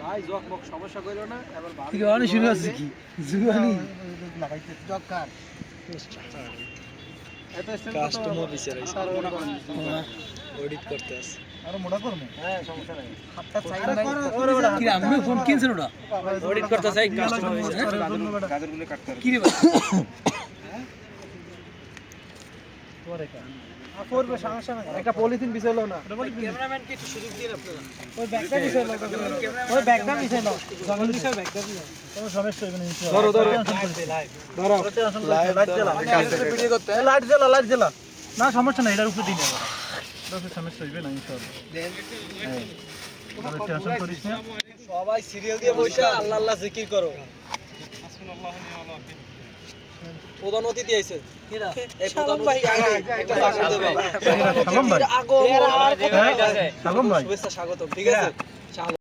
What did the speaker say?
ভাই জক মক সমস্যা কইলো না এবার ভালো কি অনেক শুরু আছে কি জুয়ানি লাগাইতে জক কার এত স্ট্যান্ড কাস্টমার বিচারাইছে অডিট করতে আছে আর মোড়া করব হ্যাঁ সমস্যা নাই হাতটা চাই না কি রে আমি ফোন কিনছেন ওটা অডিট করতে চাই কাস্টমার বিচারাইছে গাজরগুলো কাটতে কি রে ভাই করবে সমস্যা নাই একটা পলিথিন বিছাইলো না ক্যামেরাম্যান কি সুযোগ দিন আপনারা ওই ব্যাগটা বিছাইলো ওই ব্যাগটা বিছাইলো জঙ্গল দিছে ব্যাগটা কোনো সমস্যা হবে না ধরো ধরো ধরো লাইট জ্বালা ভিডিও করতে লাইট জ্বালা না সমস্যা নাই এটার উপরে দিন দশে সমস্যা হবে না ইনশাআল্লাহ হ্যাঁ তাহলে টেনশন করিস না সবাই সিরিয়াল দিয়ে বসে আল্লাহ আল্লাহ জিকির করো প্রধান অতিথি আইছে কিরা এই প্রধান ভাই একটা স্বাগত দেবে সালাম ভাই আগো আর কোথায় আছে সালাম ভাই শুভেচ্ছা স্বাগত ঠিক আছে